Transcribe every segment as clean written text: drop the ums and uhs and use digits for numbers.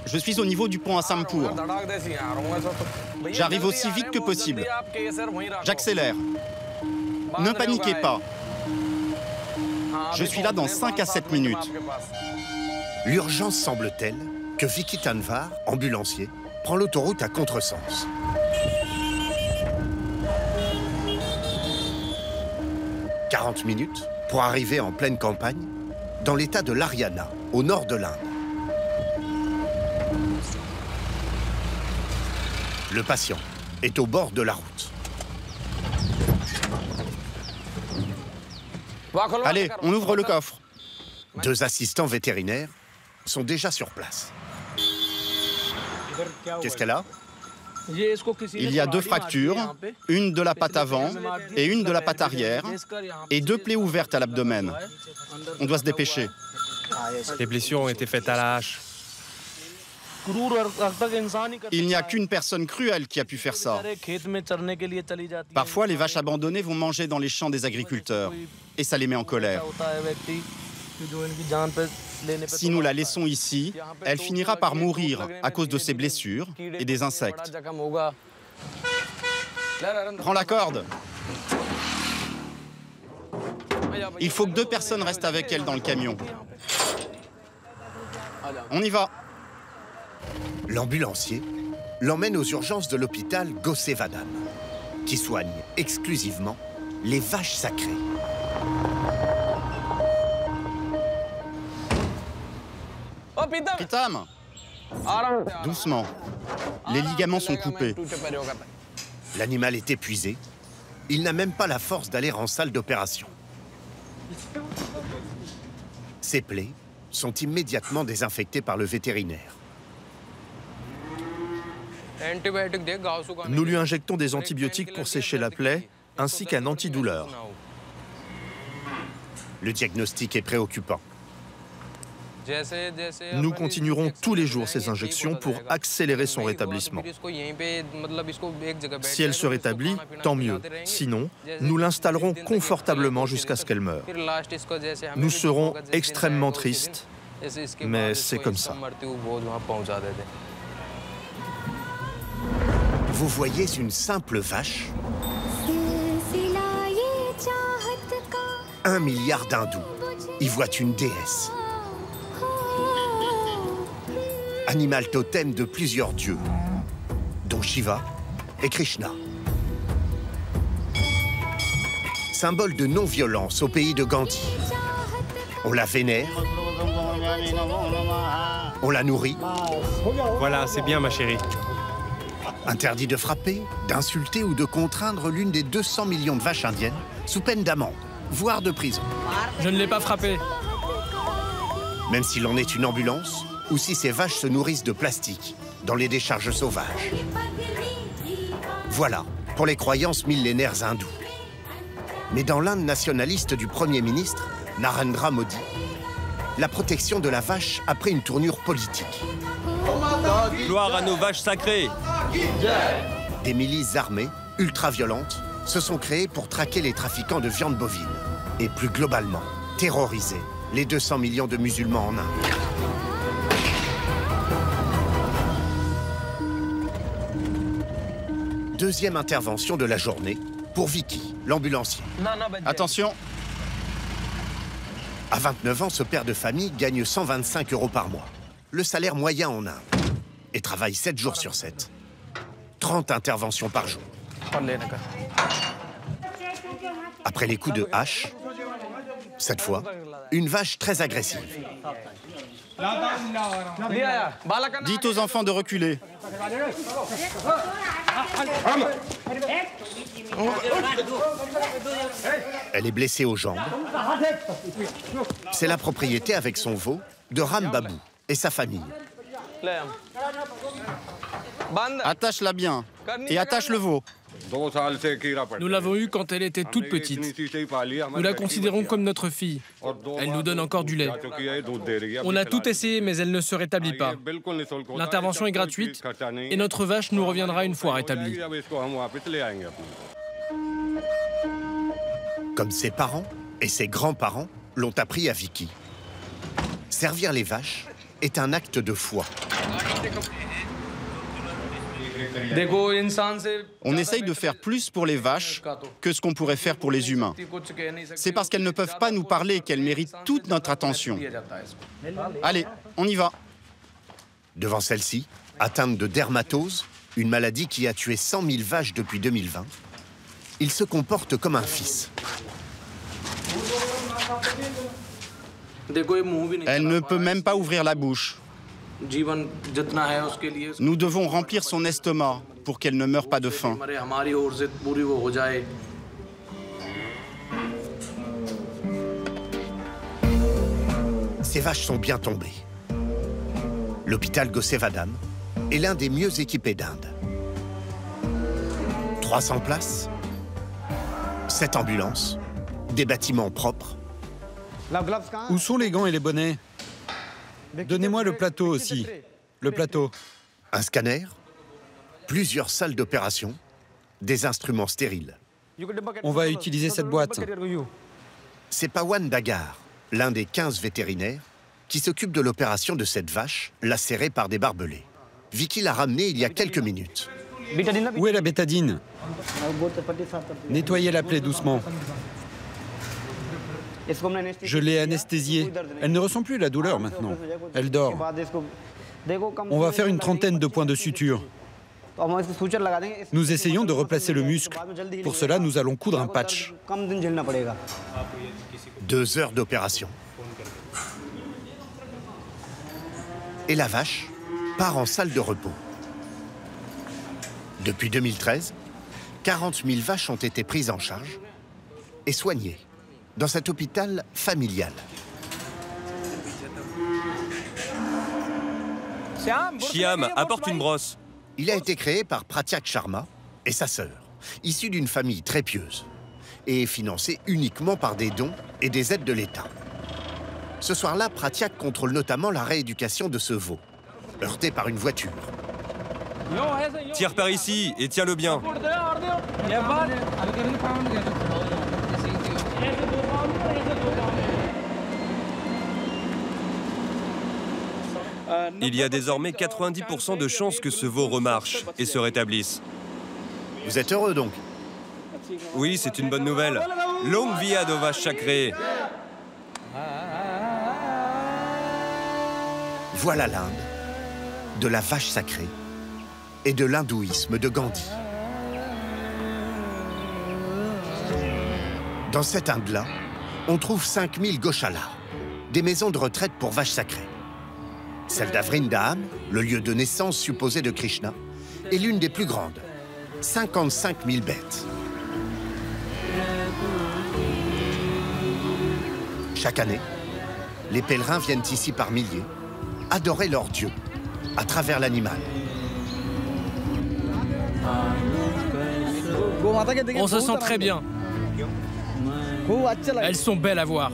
Je suis au niveau du pont Hassanpur. J'arrive aussi vite que possible. J'accélère. Ne paniquez pas. Je suis là dans 5 à 7 minutes. L'urgence semble telle que Vicky Tanvar, ambulancier, prend l'autoroute à contresens. « 40 minutes pour arriver en pleine campagne, dans l'état de l'Haryana, au nord de l'Inde. Le patient est au bord de la route. Allez, on ouvre le coffre. 2 assistants vétérinaires sont déjà sur place. Qu'est-ce qu'elle a? Il y a 2 fractures, une de la patte avant et une de la patte arrière, et 2 plaies ouvertes à l'abdomen. On doit se dépêcher. Les blessures ont été faites à la hache. Il n'y a qu'une personne cruelle qui a pu faire ça. Parfois, les vaches abandonnées vont manger dans les champs des agriculteurs, et ça les met en colère. Si nous la laissons ici, elle finira par mourir à cause de ses blessures et des insectes. Prends la corde. Il faut que 2 personnes restent avec elle dans le camion. On y va. L'ambulancier l'emmène aux urgences de l'hôpital Gosevadam, qui soigne exclusivement les vaches sacrées. Pritam, doucement. Les ligaments sont coupés. L'animal est épuisé. Il n'a même pas la force d'aller en salle d'opération. Ses plaies sont immédiatement désinfectées par le vétérinaire. Nous lui injectons des antibiotiques pour sécher la plaie, ainsi qu'un antidouleur. Le diagnostic est préoccupant. Nous continuerons tous les jours ces injections pour accélérer son rétablissement. Si elle se rétablit, tant mieux. Sinon, nous l'installerons confortablement jusqu'à ce qu'elle meure. Nous serons extrêmement tristes, mais c'est comme ça. Vous voyez une simple vache? 1 milliard d'hindous y voient une déesse. Animal totem de plusieurs dieux, dont Shiva et Krishna. Symbole de non-violence au pays de Gandhi. On la vénère, on la nourrit. Voilà, c'est bien, ma chérie. Interdit de frapper, d'insulter ou de contraindre l'une des 200 millions de vaches indiennes sous peine d'amende, voire de prison. Je ne l'ai pas frappé. Même s'il en est une ambulance, ou si ces vaches se nourrissent de plastique dans les décharges sauvages. Voilà pour les croyances millénaires hindoues. Mais dans l'Inde nationaliste du Premier ministre, Narendra Modi, la protection de la vache a pris une tournure politique. Gloire à nos vaches sacrées. Des milices armées, ultra-violentes, se sont créées pour traquer les trafiquants de viande bovine et plus globalement, terroriser les 200 millions de musulmans en Inde. Deuxième intervention de la journée pour Vicky, l'ambulancier. Attention, À 29 ans, ce père de famille gagne 125 € par mois, le salaire moyen en Inde, et travaille 7 jours sur 7. 30 interventions par jour. Après les coups de hache, cette fois, une vache très agressive. dites aux enfants de reculer. Elle est blessée aux jambes. C'est la propriété avec son veau de Ram Babu et sa famille. Attache-la bien et attache le veau. Nous l'avons eue quand elle était toute petite. Nous la considérons comme notre fille. Elle nous donne encore du lait. On a tout essayé, mais elle ne se rétablit pas. L'intervention est gratuite et notre vache nous reviendra une fois rétablie. Comme ses parents et ses grands-parents l'ont appris à Vicky. Servir les vaches est un acte de foi. On essaye de faire plus pour les vaches que ce qu'on pourrait faire pour les humains. C'est parce qu'elles ne peuvent pas nous parler qu'elles méritent toute notre attention. Allez, on y va. Devant celle-ci, atteinte de dermatose, une maladie qui a tué 100 000 vaches depuis 2020, il se comporte comme un fils. Elle ne peut même pas ouvrir la bouche. Nous devons remplir son estomac pour qu'elle ne meure pas de faim. Ces vaches sont bien tombées. L'hôpital Gosevadam est l'un des mieux équipés d'Inde. 300 places, 7 ambulances, des bâtiments propres. Où sont les gants et les bonnets? Donnez-moi le plateau aussi. Le plateau. Un scanner, plusieurs salles d'opération, des instruments stériles. On va utiliser cette boîte. C'est Pawan Dagar, l'un des 15 vétérinaires, qui s'occupe de l'opération de cette vache, lacérée par des barbelés. Vicky l'a ramenée il y a quelques minutes. Où est la bétadine? Nettoyez la plaie doucement. Je l'ai anesthésiée. Elle ne ressent plus la douleur maintenant. Elle dort. On va faire une trentaine de points de suture. Nous essayons de replacer le muscle. Pour cela, nous allons coudre un patch. 2 heures d'opération. Et la vache part en salle de repos. Depuis 2013, 40 000 vaches ont été prises en charge et soignées dans cet hôpital familial. Shyam, apporte une brosse. Il a été créé par Pratyak Sharma et sa sœur, issue d'une famille très pieuse, et financé uniquement par des dons et des aides de l'État. Ce soir-là, Pratyak contrôle notamment la rééducation de ce veau, heurté par une voiture. Tire par ici et tiens-le bien. Il y a désormais 90% de chances que ce veau remarche et se rétablisse. Vous êtes heureux donc? Oui, c'est une bonne nouvelle. Longue vie à nos vaches sacrées. Voilà l'Inde, de la vache sacrée et de l'hindouisme de Gandhi. Dans cette Inde-là, on trouve 5000 goshalas, des maisons de retraite pour vaches sacrées. Celle d'Avrindaham, le lieu de naissance supposé de Krishna, est l'une des plus grandes, 55 000 bêtes. Chaque année, les pèlerins viennent ici par milliers, adorer leur Dieu à travers l'animal. On se sent très bien. Elles sont belles à voir.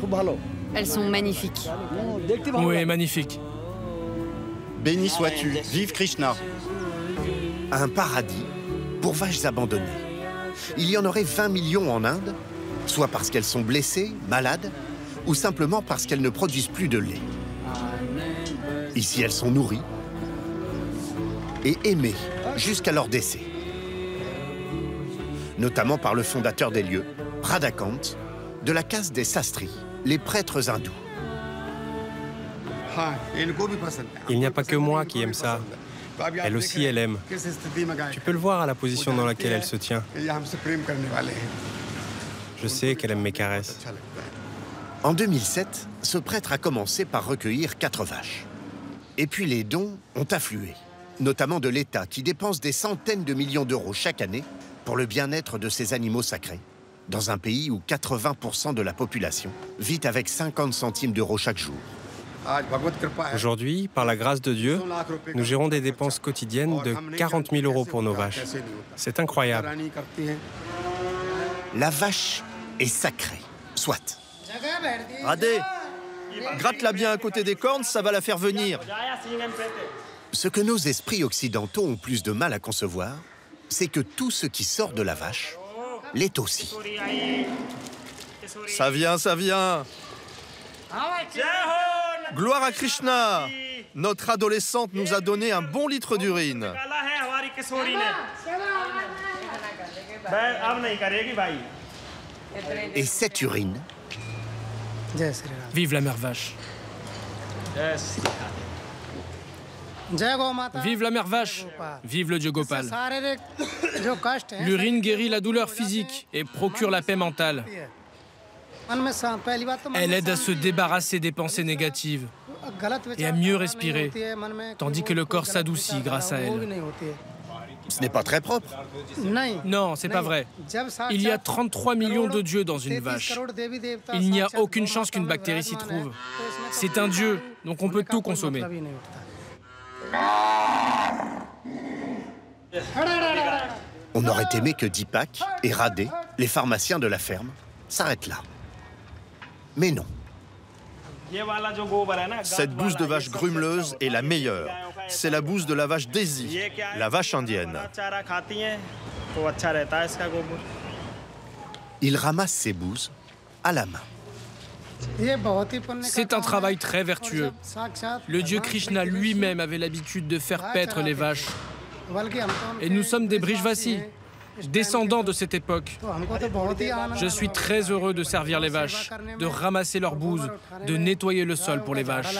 Elles sont magnifiques. Oui, magnifiques. Béni sois-tu, vive Krishna. Un paradis pour vaches abandonnées. Il y en aurait 20 millions en Inde, soit parce qu'elles sont blessées, malades, ou simplement parce qu'elles ne produisent plus de lait. Ici, elles sont nourries et aimées jusqu'à leur décès. Notamment par le fondateur des lieux, Radhakant, de la caste des Sastris, les prêtres hindous. Il n'y a pas que moi qui aime ça. Elle aussi, elle aime. Tu peux le voir à la position dans laquelle elle se tient. Je sais qu'elle aime mes caresses. En 2007, ce prêtre a commencé par recueillir 4 vaches. Et puis les dons ont afflué, notamment de l'État qui dépense des centaines de millions d'euros chaque année pour le bien-être de ces animaux sacrés, dans un pays où 80% de la population vit avec 50 centimes d'euros chaque jour. Aujourd'hui, par la grâce de Dieu, nous gérons des dépenses quotidiennes de 40 000 euros pour nos vaches. C'est incroyable. La vache est sacrée, soit. Radé, gratte-la bien à côté des cornes, ça va la faire venir. Ce que nos esprits occidentaux ont plus de mal à concevoir, c'est que tout ce qui sort de la vache l'est aussi. Ça vient, ça vient. Gloire à Krishna. Notre adolescente nous a donné un bon litre d'urine. Et cette urine, Vive la mère vache. Vive la mère vache. Vive le dieu Gopal. L'urine guérit la douleur physique et procure la paix mentale. Elle aide à se débarrasser des pensées négatives et à mieux respirer, tandis que le corps s'adoucit grâce à elle. ce n'est pas très propre. Non, c'est pas vrai. Il y a 33 millions de dieux dans une vache. Il n'y a aucune chance qu'une bactérie s'y trouve. C'est un dieu, donc on peut tout consommer. On aurait aimé que Deepak et Radhe, les pharmaciens de la ferme, s'arrêtent là. Mais non. Cette bouse de vache grumeleuse est la meilleure. C'est la bouse de la vache Desi, la vache indienne. Il ramasse ses bouses à la main. C'est un travail très vertueux. Le dieu Krishna lui-même avait l'habitude de faire paître les vaches. Et nous sommes des Brijvasi, descendants de cette époque. Je suis très heureux de servir les vaches, de ramasser leurs bouses, de nettoyer le sol pour les vaches.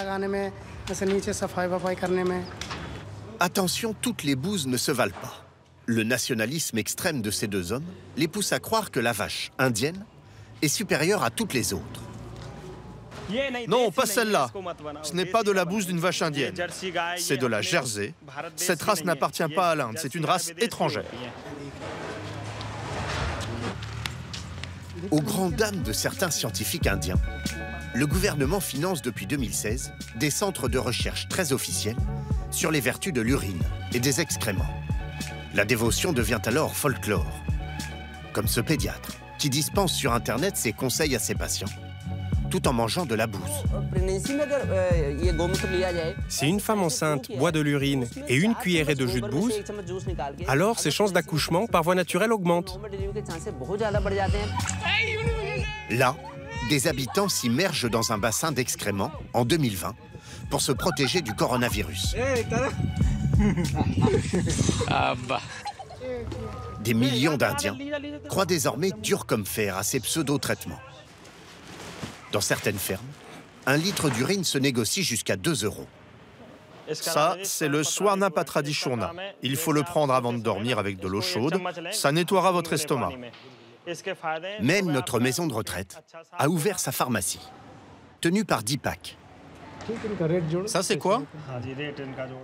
Attention, toutes les bouses ne se valent pas. Le nationalisme extrême de ces deux hommes les pousse à croire que la vache indienne est supérieure à toutes les autres. Non, pas celle-là. Ce n'est pas de la bouse d'une vache indienne. C'est de la Jersey. Cette race n'appartient pas à l'Inde, c'est une race étrangère. Aux grandes dames de certains scientifiques indiens, le gouvernement finance depuis 2016 des centres de recherche très officiels sur les vertus de l'urine et des excréments. La dévotion devient alors folklore, comme ce pédiatre qui dispense sur Internet ses conseils à ses patients, tout en mangeant de la bouse. Si une femme enceinte boit de l'urine et une cuillerée de jus de bouse, alors ses chances d'accouchement par voie naturelle augmentent. Là, des habitants s'immergent dans un bassin d'excréments en 2020 pour se protéger du coronavirus. Des millions d'Indiens croient désormais dur comme fer à ces pseudo-traitements. Dans certaines fermes, un litre d'urine se négocie jusqu'à 2 €. Ça, c'est le Swarnapatradishurna. Il faut le prendre avant de dormir avec de l'eau chaude. Ça nettoiera votre estomac. Même notre maison de retraite a ouvert sa pharmacie, tenue par Deepak. Ça, c'est quoi?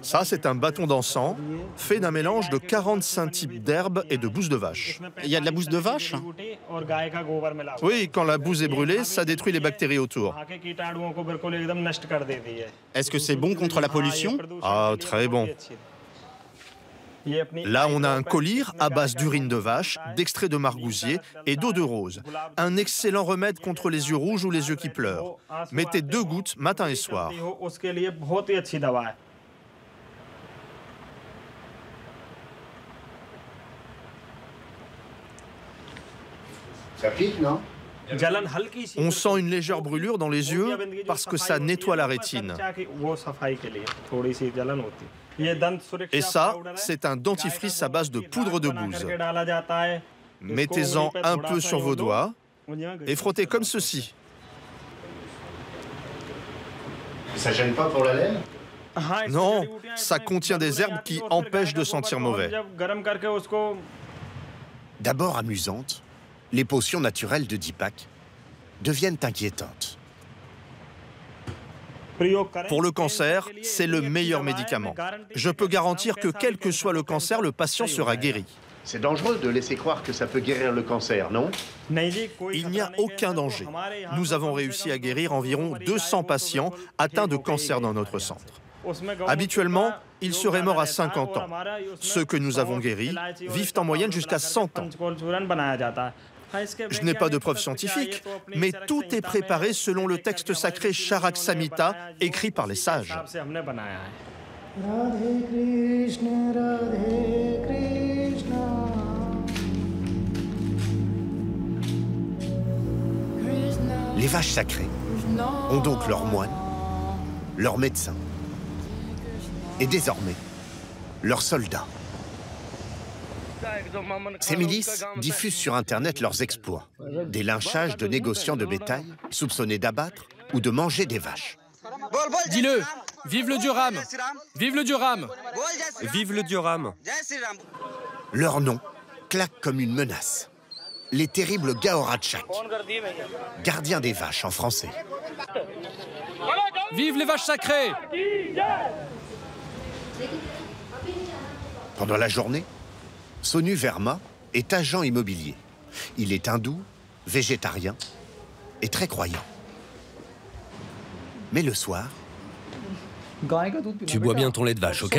Ça, c'est un bâton d'encens fait d'un mélange de 45 types d'herbes et de bouse de vache. Il y a de la bouse de vache? Oui, quand la bouse est brûlée, ça détruit les bactéries autour. Est-ce que c'est bon contre la pollution? Ah, très bon. Là, on a un collyre à base d'urine de vache, d'extrait de margousier et d'eau de rose. Un excellent remède contre les yeux rouges ou les yeux qui pleurent. Mettez 2 gouttes matin et soir. Ça pique, non? On sent une légère brûlure dans les yeux parce que ça nettoie la rétine. Et ça, c'est un dentifrice à base de poudre de bouse. Mettez-en un peu sur vos doigts et frottez comme ceci. Ça gêne pas pour la laine? Non, ça contient des herbes qui empêchent de sentir mauvais. D'abord amusantes, les potions naturelles de Deepak deviennent inquiétantes. Pour le cancer, c'est le meilleur médicament. Je peux garantir que quel que soit le cancer, le patient sera guéri. C'est dangereux de laisser croire que ça peut guérir le cancer, non? Il n'y a aucun danger. Nous avons réussi à guérir environ 200 patients atteints de cancer dans notre centre. Habituellement, ils seraient morts à 50 ans. Ceux que nous avons guéris vivent en moyenne jusqu'à 100 ans. Je n'ai pas de preuves scientifiques, mais tout est préparé selon le texte sacré Charak Samhita, écrit par les sages. Les vaches sacrées ont donc leurs moines, leurs médecins et désormais, leurs soldats. Ces milices diffusent sur Internet leurs exploits, des lynchages de négociants de bétail soupçonnés d'abattre ou de manger des vaches. Dis-le, vive le dieu Ram! Vive le dieu Ram! Vive le dieu Ram! Leur nom claque comme une menace. Les terribles Gaoratchak, gardiens des vaches en français. Vive les vaches sacrées! Pendant la journée, Sonu Verma est agent immobilier. Il est hindou, végétarien et très croyant. Mais le soir... Tu bois bien ton lait de vache, ok?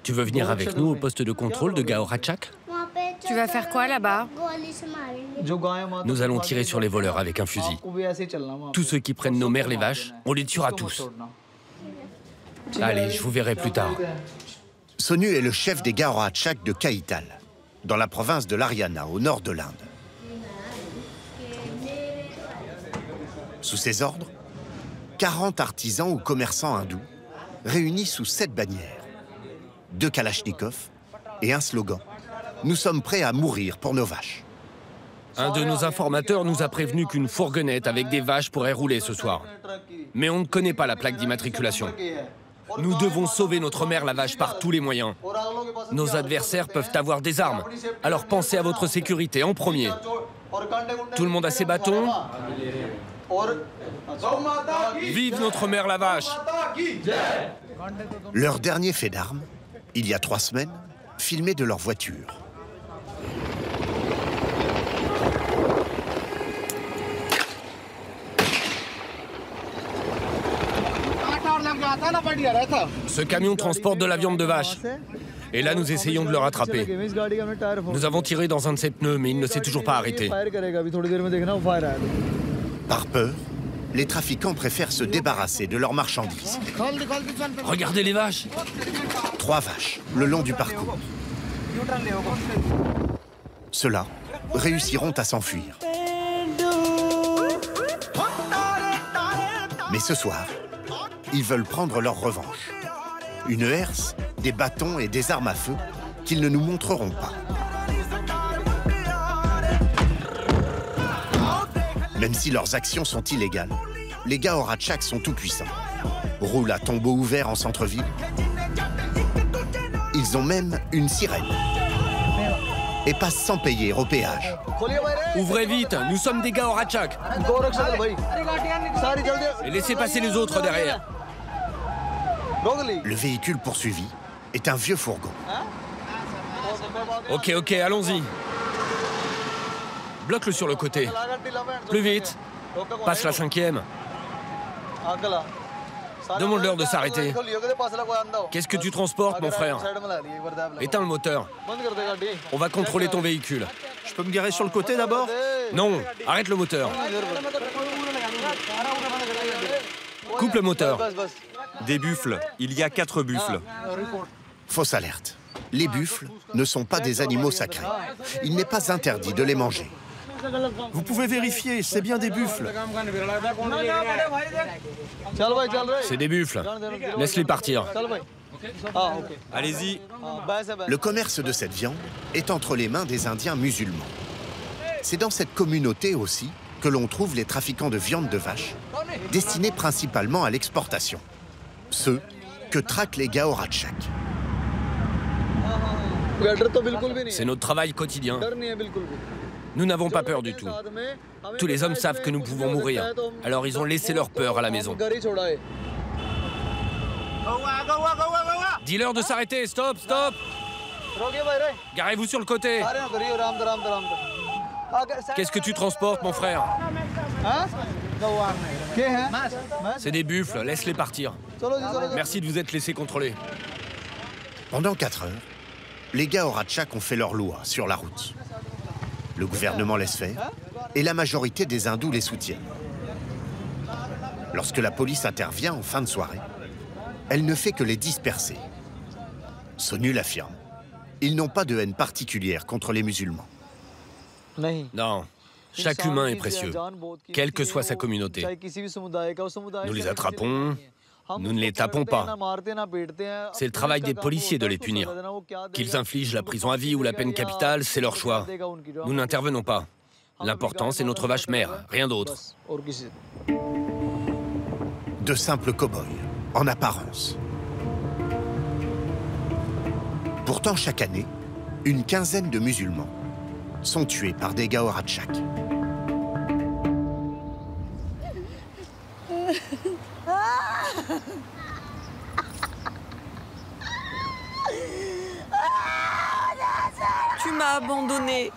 Tu veux venir avec nous au poste de contrôle de Gaoratchak? Tu vas faire quoi là-bas? Nous allons tirer sur les voleurs avec un fusil. Tous ceux qui prennent nos mères les vaches, on les tuera tous. Allez, je vous verrai plus tard. Sonu est le chef des Gaoratchak de Kaital, dans la province de l'Haryana, au nord de l'Inde. Sous ses ordres, 40 artisans ou commerçants hindous, réunis sous 7 bannières, 2 kalachnikovs et un slogan. Nous sommes prêts à mourir pour nos vaches. Un de nos informateurs nous a prévenu qu'une fourgonnette avec des vaches pourrait rouler ce soir. Mais on ne connaît pas la plaque d'immatriculation. Nous devons sauver notre mère la vache par tous les moyens. Nos adversaires peuvent avoir des armes, alors pensez à votre sécurité en premier. Tout le monde a ses bâtons? Vive notre mère la vache! Leur dernier fait d'armes, il y a 3 semaines, filmé de leur voiture. Ce camion transporte de la viande de vache. Et là, nous essayons de le rattraper. Nous avons tiré dans un de ses pneus, mais il ne s'est toujours pas arrêté. Par peur, les trafiquants préfèrent se débarrasser de leurs marchandises. Regardez les vaches! 3 vaches, le long du parcours. Ceux-là réussiront à s'enfuir. Mais ce soir, ils veulent prendre leur revanche. Une herse, des bâtons et des armes à feu qu'ils ne nous montreront pas. Même si leurs actions sont illégales, les Gaoratchak sont tout-puissants. Roulent à tombeau ouvert en centre-ville. Ils ont même une sirène. Et passent sans payer au péage. Ouvrez vite, nous sommes des Gaoratchak. Et laissez passer les autres derrière. Le véhicule poursuivi est un vieux fourgon. Ok, allons-y. Bloque-le sur le côté. Plus vite. Passe la 5e. Demande-leur de s'arrêter. Qu'est-ce que tu transportes, mon frère? Éteins le moteur. On va contrôler ton véhicule. Je peux me garer sur le côté d'abord? Non, arrête le moteur. Coupe le moteur. Des buffles. Il y a 4 buffles. Fausse alerte. Les buffles ne sont pas des animaux sacrés. Il n'est pas interdit de les manger. Vous pouvez vérifier, c'est bien des buffles. C'est des buffles. Laisse-les partir. Allez-y. Le commerce de cette viande est entre les mains des Indiens musulmans. C'est dans cette communauté aussi que l'on trouve les trafiquants de viande de vache, destinés principalement à l'exportation. Ceux que traquent les Gaoratchak. C'est notre travail quotidien. Nous n'avons pas peur du tout. Tous les hommes savent que nous pouvons mourir. Alors ils ont laissé leur peur à la maison. Dis-leur de s'arrêter. Stop. Garez-vous sur le côté. Qu'est-ce que tu transportes, mon frère? C'est des buffles. Laisse-les partir. Merci de vous être laissé contrôler. Pendant 4 heures, les Gaoratchak ont fait leur loi sur la route. Le gouvernement laisse faire et la majorité des hindous les soutiennent. Lorsque la police intervient en fin de soirée, elle ne fait que les disperser. Sonu l'affirme, ils n'ont pas de haine particulière contre les musulmans. Non, chaque humain est précieux, quelle que soit sa communauté. Nous les attrapons, Nous ne les tapons pas. C'est le travail des policiers de les punir. Qu'ils infligent la prison à vie ou la peine capitale, c'est leur choix. Nous n'intervenons pas. L'important, c'est notre vache mère, rien d'autre. De simples cow-boys, en apparence. Pourtant, chaque année, une quinzaine de musulmans sont tués par des Gaoratchak. Tu m'as abandonné.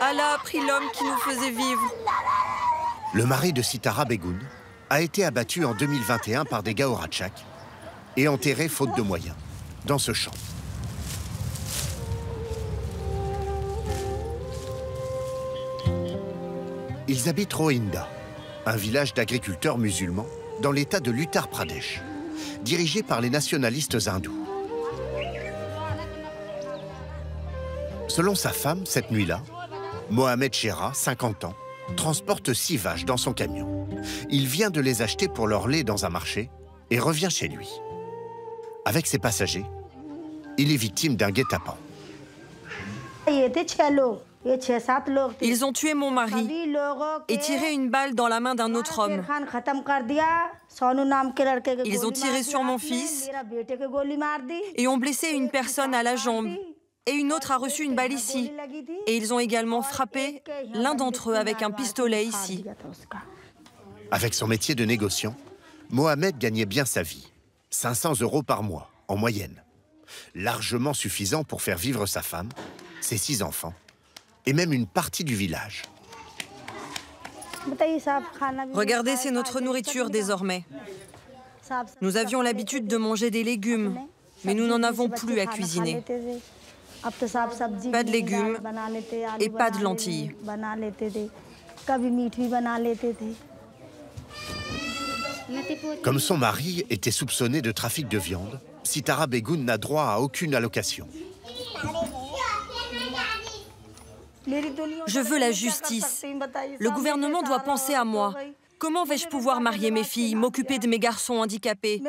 Allah a pris l'homme qui nous faisait vivre. Le mari de Sitara Begoun a été abattu en 2021 par des Gaoratchak et enterré faute de moyens, dans ce champ. Ils habitent Rohinda, un village d'agriculteurs musulmans dans l'état de l'Uttar Pradesh, dirigé par les nationalistes hindous. Selon sa femme, cette nuit-là, Mohamed Shera, 50 ans, transporte 6 vaches dans son camion. Il vient de les acheter pour leur lait dans un marché et revient chez lui. Avec ses passagers, il est victime d'un guet-apens. Ils ont tué mon mari et tiré une balle dans la main d'un autre homme. Ils ont tiré sur mon fils et ont blessé une personne à la jambe. Et une autre a reçu une balle ici. Et ils ont également frappé l'un d'entre eux avec un pistolet ici. Avec son métier de négociant, Mohamed gagnait bien sa vie. 500 € par mois, en moyenne. Largement suffisant pour faire vivre sa femme, ses 6 enfants, et même une partie du village. Regardez, c'est notre nourriture désormais. Nous avions l'habitude de manger des légumes, mais nous n'en avons plus à cuisiner. Pas de légumes et pas de lentilles. Comme son mari était soupçonné de trafic de viande, Sitara Begoun n'a droit à aucune allocation. Je veux la justice. Le gouvernement doit penser à moi. Comment vais-je pouvoir marier mes filles, m'occuper de mes garçons handicapés?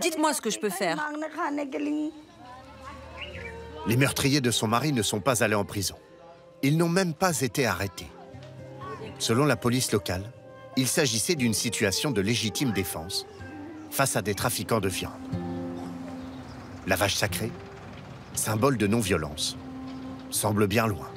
Dites-moi ce que je peux faire. Les meurtriers de son mari ne sont pas allés en prison. Ils n'ont même pas été arrêtés. Selon la police locale, il s'agissait d'une situation de légitime défense face à des trafiquants de viande. La vache sacrée, symbole de non-violence, semble bien loin.